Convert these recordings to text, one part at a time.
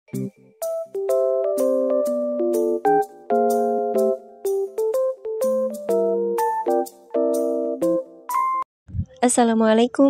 Assalamualaikum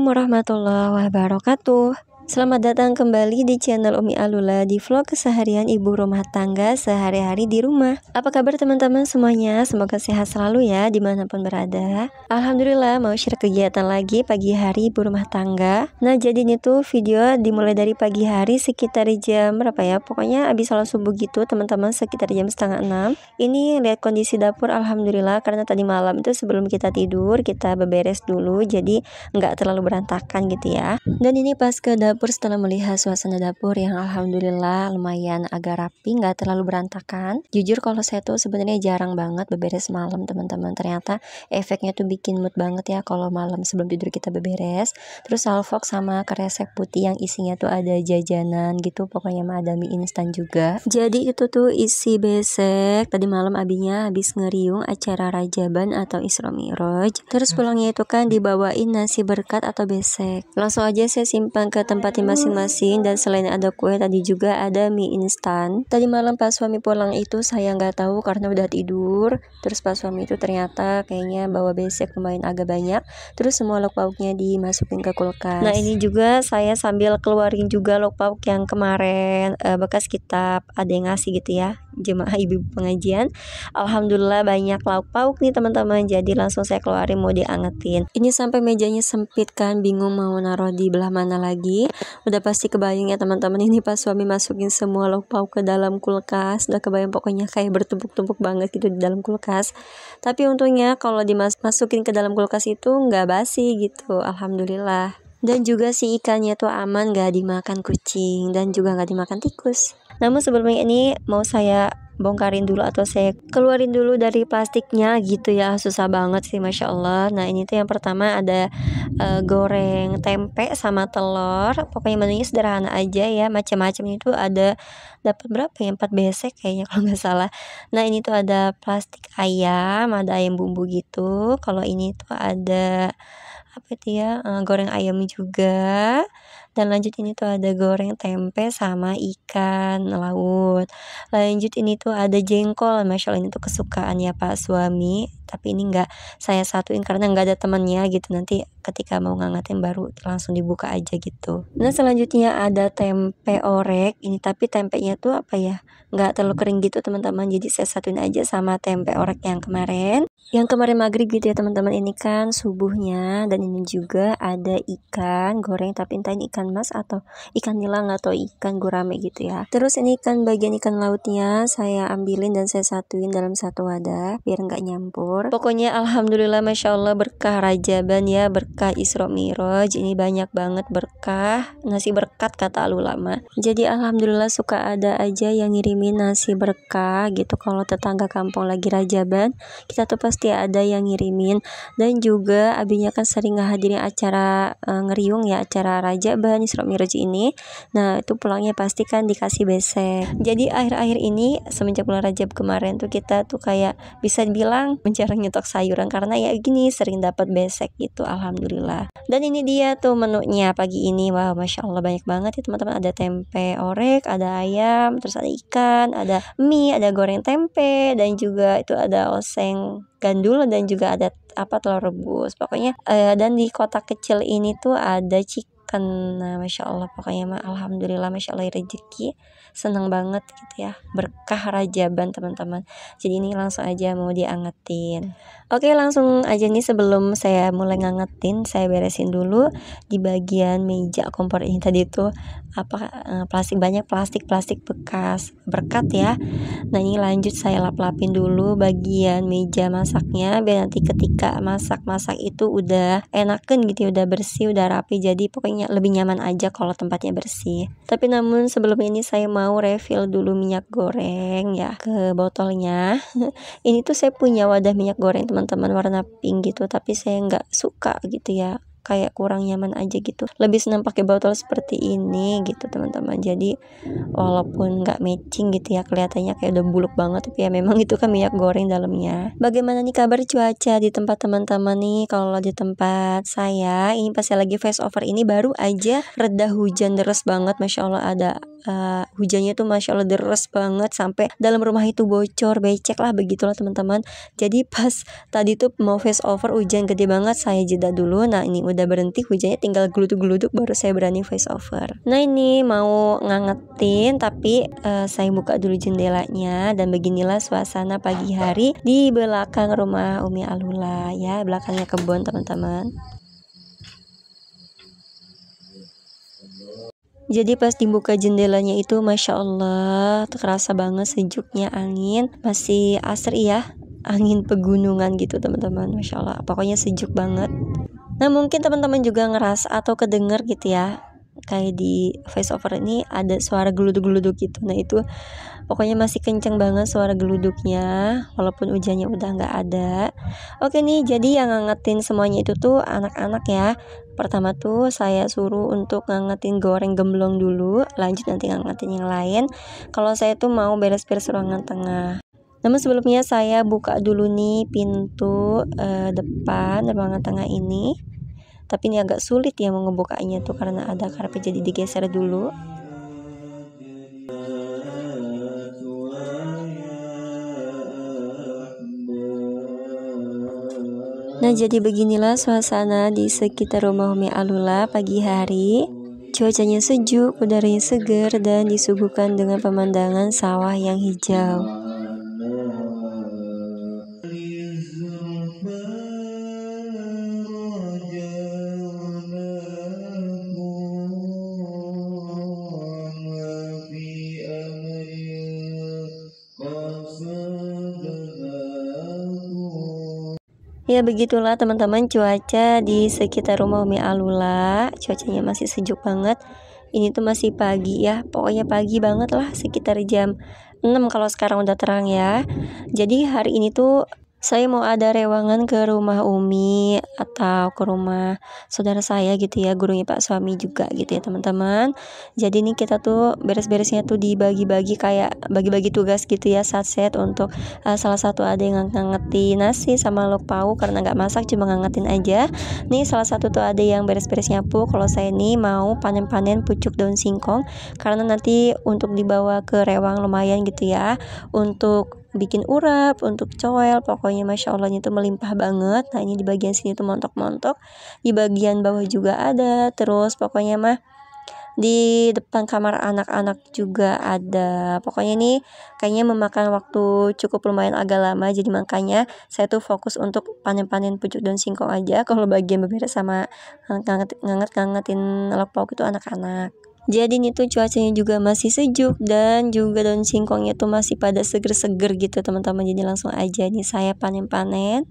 warahmatullahi wabarakatuh. Selamat datang kembali di channel Umi Alula di vlog keseharian ibu rumah tangga sehari-hari di rumah. Apa kabar teman-teman semuanya? Semoga sehat selalu ya dimanapun berada. Alhamdulillah mau share kegiatan lagi pagi hari ibu rumah tangga. Nah jadi ini tuh video dimulai dari pagi hari sekitar jam berapa ya? Pokoknya abis salat subuh gitu teman-teman, sekitar jam setengah 6. Ini lihat kondisi dapur, alhamdulillah karena tadi malam itu sebelum kita tidur kita beberes dulu, jadi nggak terlalu berantakan gitu ya. Dan ini pas ke dapur setelah melihat suasana dapur yang alhamdulillah lumayan agak rapi, nggak terlalu berantakan. Jujur kalau saya tuh sebenarnya jarang banget beberes malam teman-teman. Ternyata efeknya tuh bikin mood banget ya kalau malam sebelum tidur kita beberes. Terus salfok sama kresek putih yang isinya tuh ada jajanan gitu, pokoknya mah ada mie instan juga. Jadi itu tuh isi besek. Tadi malam abinya habis ngeriung acara rajaban atau Isra Mi'raj. Terus pulangnya itu kan dibawain nasi berkat atau besek. Langsung aja saya simpan ke tempatnya masing-masing, dan selain ada kue tadi juga ada mie instan. Tadi malam pas suami pulang itu saya nggak tahu karena udah tidur. Terus pas suami itu ternyata kayaknya bawa besek lumayan agak banyak. Terus semua lauk pauknya dimasukin ke kulkas. Nah ini juga saya sambil keluarin juga lauk pauk yang kemarin bekas kitab ada yang ngasih gitu ya, jemaah ibu pengajian. Alhamdulillah banyak lauk pauk nih teman-teman, jadi langsung saya keluarin mau diangetin. Ini sampai mejanya sempit kan, bingung mau naruh di belah mana lagi. Udah pasti kebayang ya teman-teman, ini pas suami masukin semua lauk pauk ke dalam kulkas, udah kebayang pokoknya kayak bertumpuk-tumpuk banget gitu di dalam kulkas. Tapi untungnya kalau dimasukin ke dalam kulkas itu nggak basi gitu, alhamdulillah. Dan juga si ikannya tuh aman, gak dimakan kucing dan juga gak dimakan tikus. Namun sebelumnya ini mau saya bongkarin dulu atau saya keluarin dulu dari plastiknya gitu ya, susah banget sih Masya Allah. Nah ini tuh yang pertama ada goreng tempe sama telur, pokoknya menunya sederhana aja ya, macam-macam. Itu ada dapat berapa ya, 4 besek kayaknya kalau nggak salah. Nah ini tuh ada plastik ayam, ada ayam bumbu gitu. Kalau ini tuh ada apa itu ya, goreng ayam juga. Dan lanjut ini tuh ada goreng tempe sama ikan laut. Lanjut ini tuh ada jengkol, Masya Allah ini tuh kesukaan ya Pak suami. Tapi ini nggak saya satuin karena nggak ada temennya gitu, nanti ketika mau ngangetin baru langsung dibuka aja gitu. Nah selanjutnya ada tempe orek ini, tapi tempenya tuh apa ya, nggak terlalu kering gitu teman-teman, jadi saya satuin aja sama tempe orek yang kemarin maghrib gitu ya teman-teman. Ini kan subuhnya. Dan ini juga ada ikan goreng, tapi entah ini ikan mas atau ikan nilang atau ikan gurame gitu ya. Terus ini bagian ikan lautnya saya ambilin dan saya satuin dalam satu wadah biar nggak nyampur. Pokoknya alhamdulillah Masya Allah berkah rajaban ya, berkah Isra Mi'raj. Ini banyak banget berkah, nasi berkat kata ulama. Jadi alhamdulillah suka ada aja yang ngirimin nasi berkah gitu. Kalau tetangga kampung lagi rajaban, kita tuh pasti ada yang ngirimin. Dan juga abinya kan sering ngehadirin acara ngeriung ya, acara rajaban Isra Mi'raj ini. Nah itu pulangnya pasti kan dikasih besek. Jadi akhir-akhir ini semenjak bulan Rajab kemarin tuh kita tuh kayak bisa dibilang menjarang nyetok sayuran karena ya gini sering dapat besek gitu, alhamdulillah. Dan ini dia tuh menunya pagi ini. Wow Masya Allah banyak banget ya teman-teman, ada tempe orek, ada ayam, terus ada ikan, ada mie, ada goreng tempe, dan juga itu ada oseng gandul, dan juga ada telur rebus pokoknya. Dan di kotak kecil ini tuh ada chicken. Nah Masya Allah pokoknya mah alhamdulillah Masya Allah rezeki, seneng banget gitu ya, berkah rajaban teman-teman. Jadi ini langsung aja mau diangetin. Oke langsung aja nih, sebelum saya mulai ngangetin saya beresin dulu di bagian meja kompor ini. Tadi tuh banyak plastik bekas berkat ya. Nah ini lanjut saya lap-lapin dulu bagian meja masaknya biar nanti ketika masak itu udah enakan gitu ya, udah bersih, udah rapi. Jadi pokoknya lebih nyaman aja kalau tempatnya bersih. Tapi namun sebelum ini saya mau refill dulu minyak goreng ya ke botolnya. Ini tuh saya punya wadah minyak goreng teman-teman warna pink gitu, tapi saya nggak suka gitu ya kayak kurang nyaman aja gitu. Lebih senang pakai botol seperti ini gitu teman-teman. Jadi walaupun nggak matching gitu ya, kelihatannya kayak udah buluk banget, tapi ya memang itu kan minyak goreng dalamnya. Bagaimana nih kabar cuaca di tempat teman-teman nih? Kalau di tempat saya ini pas saya lagi face over ini baru aja reda hujan deras banget, masya Allah. Ada hujannya tuh masya Allah deras banget sampai dalam rumah itu bocor, becek lah begitulah teman-teman. Jadi pas tadi tuh mau face over hujan gede banget, saya jeda dulu. Nah ini udah berhenti hujannya, tinggal geluduk-geluduk baru saya berani face over. Nah ini mau ngangetin tapi saya buka dulu jendelanya dan beginilah suasana pagi hari di belakang rumah Umi Alula ya, belakangnya kebun teman-teman. Jadi pas dibuka jendelanya itu masya Allah terasa banget sejuknya angin, masih asri ya, angin pegunungan gitu teman-teman, masya Allah pokoknya sejuk banget. Nah mungkin teman-teman juga ngerasa atau kedenger gitu ya, kayak di voice over ini ada suara geluduk-geluduk gitu. Nah itu pokoknya masih kenceng banget suara geluduknya walaupun hujannya udah nggak ada. Oke nih, jadi yang ngangetin semuanya itu tuh anak-anak ya. Pertama tuh saya suruh untuk ngangetin goreng gemblong dulu, lanjut nanti ngangetin yang lain. Kalau saya tuh mau beres-beres ruangan tengah. Namun sebelumnya saya buka dulu nih pintu depan ruangan tengah ini. Tapi ini agak sulit ya mau ngebukanya tuh karena ada karpet, jadi digeser dulu. Nah jadi beginilah suasana di sekitar rumah Umi Alula pagi hari. Cuacanya sejuk, udaranya segar, dan disuguhkan dengan pemandangan sawah yang hijau. Ya begitulah teman-teman cuaca di sekitar rumah Umi Alula. Cuacanya masih sejuk banget. Ini tuh masih pagi ya, pokoknya pagi banget lah, sekitar jam 6 kalau sekarang udah terang ya. Jadi hari ini tuh saya mau ada rewangan ke rumah Umi atau ke rumah saudara saya gitu ya, gurunya Pak suami juga gitu ya teman-teman. Jadi nih kita tuh beres-beresnya tuh dibagi-bagi, kayak bagi-bagi tugas gitu ya, satset untuk salah satu ada yang ngangetin nasi sama lauk pauk karena nggak masak, cuma ngangetin aja. Nih salah satu tuh ada yang beres-beres nyapu. Kalau saya nih mau panen-panen pucuk daun singkong karena nanti untuk dibawa ke rewang lumayan gitu ya, untuk bikin urap, untuk coel, pokoknya masya Allah itu melimpah banget. Nah ini di bagian sini tuh montok-montok, di bagian bawah juga ada, terus pokoknya mah di depan kamar anak-anak juga ada. Pokoknya ini kayaknya memakan waktu cukup lumayan agak lama, jadi makanya saya tuh fokus untuk panen-panen pucuk daun singkong aja. Kalau bagian beberes sama ngangetin lauk pauk itu anak-anak. Jadi ini tuh cuacanya juga masih sejuk dan juga daun singkongnya tuh masih pada seger-seger gitu teman-teman. Jadi langsung aja nih saya panen-panen.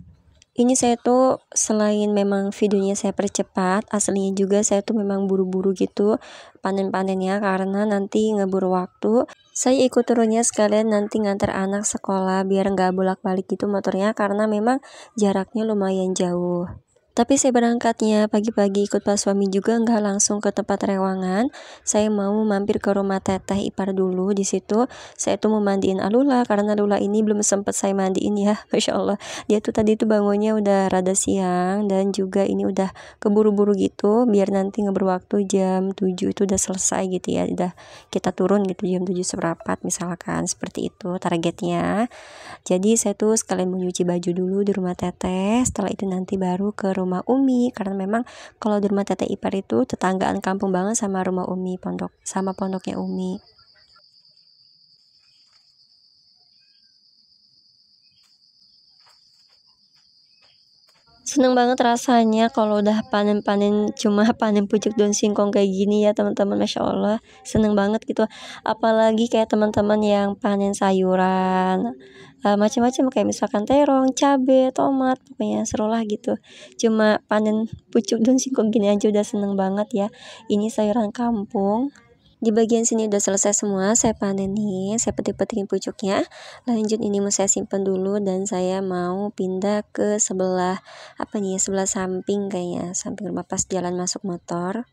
Ini saya tuh selain memang videonya saya percepat, aslinya juga saya tuh memang buru-buru gitu panen-panennya karena nanti ngeburu waktu. Saya ikut turunnya sekalian nanti ngantar anak sekolah biar nggak bolak-balik gitu motornya karena memang jaraknya lumayan jauh. Tapi saya berangkatnya pagi-pagi ikut Pak suami juga, nggak langsung ke tempat rewangan. Saya mau mampir ke rumah teteh ipar dulu. Di situ saya tuh mau mandiin Alula karena Alula ini belum sempat saya mandiin ya. Masya Allah, dia tuh tadi tuh bangunnya udah rada siang dan juga ini udah keburu-buru gitu biar nanti waktu jam 7 itu udah selesai gitu ya, udah kita turun gitu jam 7 seperempat misalkan, seperti itu targetnya. Jadi saya tuh sekalian mau nyuci baju dulu di rumah teteh, setelah itu nanti baru ke rumah Umi karena memang kalau di rumah teteh ipar itu tetanggaan kampung banget sama rumah Umi, pondoknya Umi. Seneng banget rasanya kalau udah panen-panen, cuma panen pucuk daun singkong kayak gini ya teman-teman, masya Allah seneng banget gitu. Apalagi kayak teman-teman yang panen sayuran macam-macam kayak misalkan terong, cabe, tomat, pokoknya seru lah gitu. Cuma panen pucuk daun singkong gini aja udah seneng banget ya. Ini sayuran kampung Di bagian sini udah selesai semua, saya panenin, saya petik-petikin pucuknya. Lanjut ini mau saya simpan dulu dan saya mau pindah ke sebelah sebelah samping kayaknya, samping rumah pas jalan masuk motor.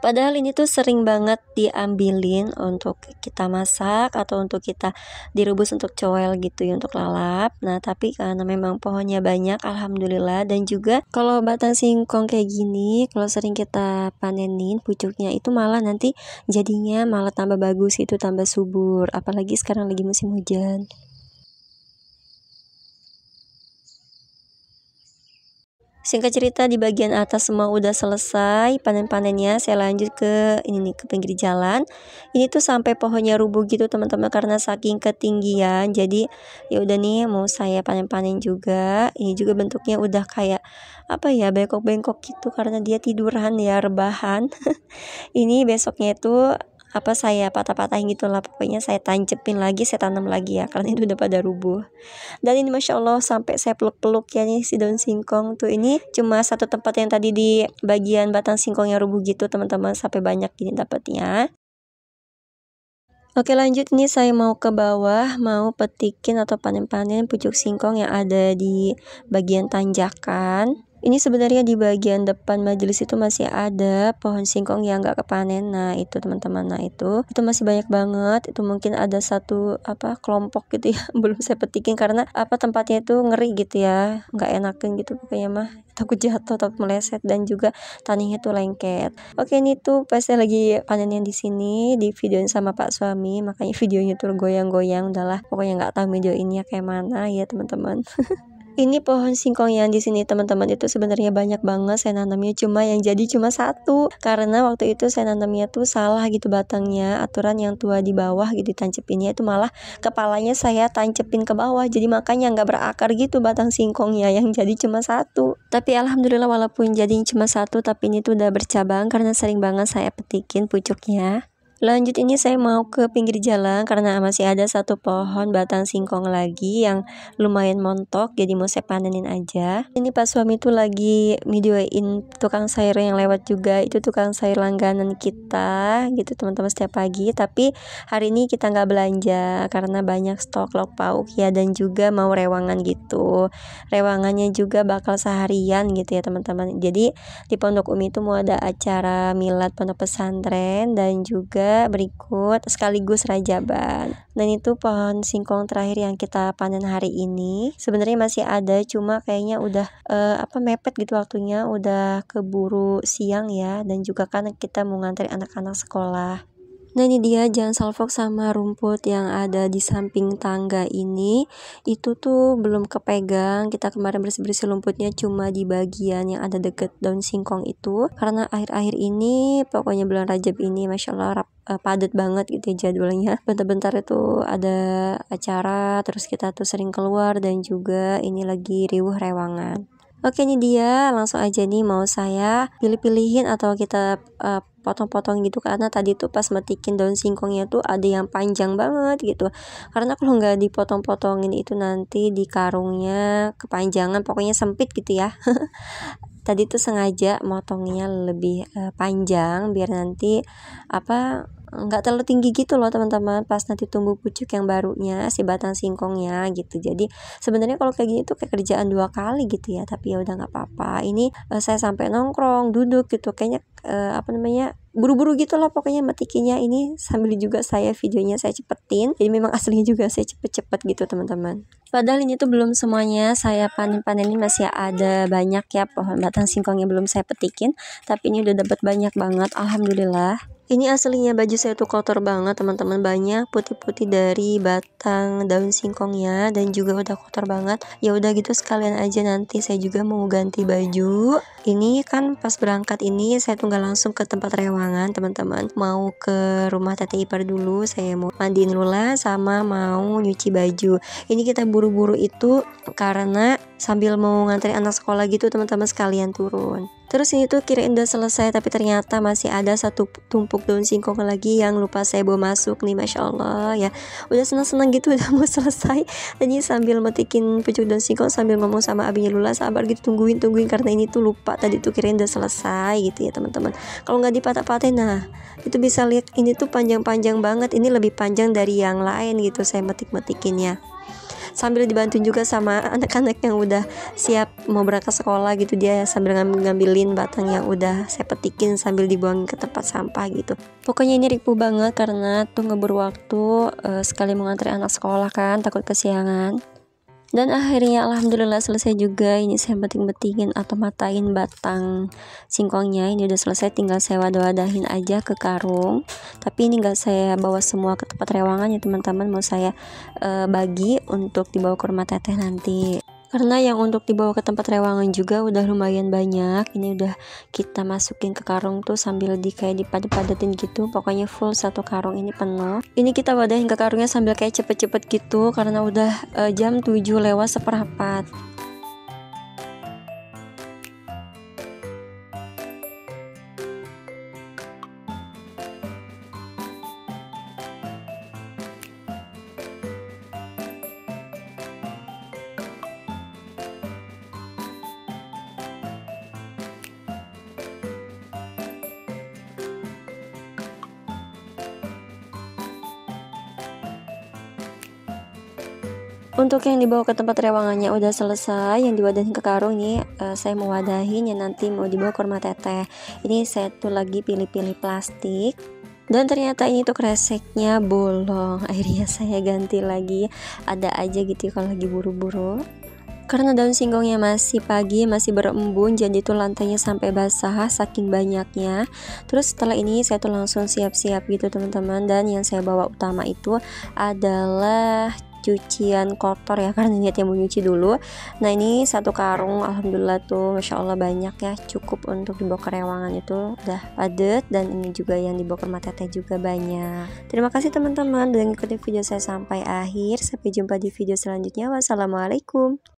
Padahal ini tuh sering banget diambilin untuk kita masak atau untuk kita direbus untuk coel gitu ya, untuk lalap. Nah, tapi karena memang pohonnya banyak, alhamdulillah. Dan juga kalau batang singkong kayak gini, kalau sering kita panenin pucuknya itu malah nanti jadinya malah tambah bagus itu, tambah subur. Apalagi sekarang lagi musim hujan. Singkat cerita di bagian atas semua udah selesai panen-panennya, saya lanjut ke ini nih, ke pinggir jalan. Ini tuh sampai pohonnya rubuh gitu teman-teman karena saking ketinggian. Jadi ya udah nih mau saya panen-panen juga. Ini juga bentuknya udah kayak bengkok-bengkok gitu karena dia tiduran ya, rebahan. Ini besoknya itu saya patah-patahin gitu lah, pokoknya saya tancepin lagi, saya tanam lagi ya karena itu udah pada rubuh. Dan ini Masya Allah sampai saya peluk-peluk ya nih si daun singkong tuh. Ini cuma satu tempat yang tadi di bagian batang singkong yang rubuh gitu teman-teman, sampai banyak gini dapatnya. Oke lanjut, ini saya mau ke bawah, mau petikin atau panen-panen pucuk singkong yang ada di bagian tanjakan. Ini sebenarnya di bagian depan majelis itu masih ada pohon singkong yang nggak kepanen. Nah itu teman-teman, nah itu masih banyak banget. Itu mungkin ada satu kelompok gitu ya belum saya petikin karena tempatnya itu ngeri gitu ya, nggak enakan gitu pokoknya mah, takut jatuh, takut meleset, dan juga tanahnya tuh lengket. Oke, ini tuh pas saya lagi panen yang di sini, di videoin sama Pak suami, makanya videonya tuh goyang-goyang. Udahlah, pokoknya nggak tahu video ini kayak mana ya teman-teman. Ini pohon singkong yang di sini teman-teman itu sebenarnya banyak banget saya nanamnya, cuma yang jadi cuma satu karena waktu itu saya nanamnya tuh salah gitu batangnya, aturan yang tua di bawah gitu tancepinnya itu malah kepalanya saya tancepin ke bawah, jadi makanya nggak berakar gitu batang singkongnya, yang jadi cuma satu. Tapi alhamdulillah walaupun jadi cuma satu, tapi ini tuh udah bercabang karena sering banget saya petikin pucuknya. Lanjut ini saya mau ke pinggir jalan karena masih ada satu pohon batang singkong lagi yang lumayan montok, jadi mau saya panenin aja. Ini Pak suami tuh lagi videoin tukang sayur yang lewat juga, itu tukang sayur langganan kita gitu teman-teman setiap pagi. Tapi hari ini kita nggak belanja karena banyak stok lauk pauk ya, dan juga mau rewangan gitu. Rewangannya juga bakal seharian gitu ya teman-teman. Jadi di Pondok Umi itu mau ada acara milad pondok pesantren dan juga berikut sekaligus rajaban. Dan itu pohon singkong terakhir yang kita panen hari ini. Sebenarnya masih ada, cuma kayaknya udah mepet gitu waktunya, udah keburu siang ya, dan juga kan kita mau ngantri anak-anak sekolah. Nah ini dia jangan salfok sama rumput yang ada di samping tangga ini, itu tuh belum kepegang. Kita kemarin bersih-bersih rumputnya cuma di bagian yang ada deket daun singkong itu, karena akhir-akhir ini pokoknya bulan Rajab ini Masya Allah padat banget gitu ya jadwalnya. Bentar-bentar itu ada acara, terus kita tuh sering keluar, dan juga ini lagi riuh rewangan. Oke, ini dia langsung aja nih mau saya pilih-pilihin atau kita potong-potong gitu, karena tadi tuh pas metikin daun singkongnya tuh ada yang panjang banget gitu, karena kalau nggak dipotong-potongin itu nanti di karungnya kepanjangan, pokoknya sempit gitu ya. Tadi tuh sengaja motongnya lebih panjang biar nanti nggak terlalu tinggi gitu loh teman-teman, pas nanti tumbuh pucuk yang barunya si batang singkongnya gitu. Jadi sebenarnya kalau kayak gini tuh kayak kerjaan 2 kali gitu ya, tapi ya udah nggak apa-apa. Ini saya sampai nongkrong duduk gitu, kayaknya buru-buru gitu loh pokoknya metikinya. Ini sambil juga saya videonya saya cepetin, jadi memang aslinya juga saya cepet-cepet gitu teman-teman. Padahal ini tuh belum semuanya saya panen-panenin, masih ada banyak ya pohon batang singkong yang belum saya petikin, tapi ini udah dapat banyak banget alhamdulillah. Ini aslinya baju saya tuh kotor banget teman-teman, banyak putih-putih dari batang daun singkongnya, dan juga udah kotor banget. Ya udah gitu sekalian aja, nanti saya juga mau ganti baju. Ini kan pas berangkat ini saya tuh nggak langsung ke tempat rewangan teman-teman, mau ke rumah tete ipar dulu, saya mau mandiin Lula sama mau nyuci baju. Ini kita buru-buru itu karena sambil mau nganterin anak sekolah gitu teman-teman, sekalian turun. Terus ini tuh kirain udah selesai, tapi ternyata masih ada satu tumpuk daun singkong lagi yang lupa saya bawa masuk nih. Masya Allah ya, udah senang-senang gitu udah mau selesai. Dan ini sambil metikin pucuk daun singkong sambil ngomong sama abinya, Lula sabar gitu, tungguin karena ini tuh lupa tadi tuh kirain udah selesai gitu ya teman-teman. Kalau nggak dipatah-patahin, nah itu bisa lihat ini tuh panjang-panjang banget, ini lebih panjang dari yang lain gitu saya metik-metikinnya. Sambil dibantuin juga sama anak-anak yang udah siap mau berangkat sekolah gitu, dia sambil ngambilin batang yang udah saya petikin sambil dibuang ke tempat sampah gitu. Pokoknya ini ripuh banget karena tuh ngeburu waktu, sekali mau ngantri anak sekolah kan takut kesiangan. Dan akhirnya alhamdulillah selesai juga. Ini saya beting-betingin atau matain batang singkongnya. Ini udah selesai, tinggal saya wadah-wadahin aja ke karung. Tapi ini nggak saya bawa semua ke tempat rewangan ya teman-teman, mau saya bagi untuk dibawa ke rumah teteh nanti. Karena yang untuk dibawa ke tempat rewangan juga udah lumayan banyak. Ini udah kita masukin ke karung tuh sambil kayak dipadet-padetin gitu. Pokoknya full satu karung ini penuh. Ini kita wadahin ke karungnya sambil kayak cepet-cepet gitu karena udah jam 7 lewat seperempat. Untuk yang dibawa ke tempat rewangannya udah selesai, yang diwadahin ke karung nih saya mau wadahin yang nanti mau dibawa ke rumah teteh. Ini saya tuh lagi pilih-pilih plastik dan ternyata ini tuh kreseknya bolong. Akhirnya saya ganti lagi, ada aja gitu kalau lagi buru-buru. Karena daun singkongnya masih pagi, masih berembun, jadi tuh lantainya sampai basah saking banyaknya. Terus setelah ini saya tuh langsung siap-siap gitu teman-teman. Dan yang saya bawa utama itu adalah cucian kotor ya, karena niatnya mau nyuci dulu. Nah ini satu karung alhamdulillah tuh Masya Allah banyak ya, cukup untuk dibawa ke rewangan itu udah padet. Dan ini juga yang dibawa ke rumah teteh juga banyak. Terima kasih teman-teman udah ngikutin video saya sampai akhir. Sampai jumpa di video selanjutnya. Wassalamualaikum.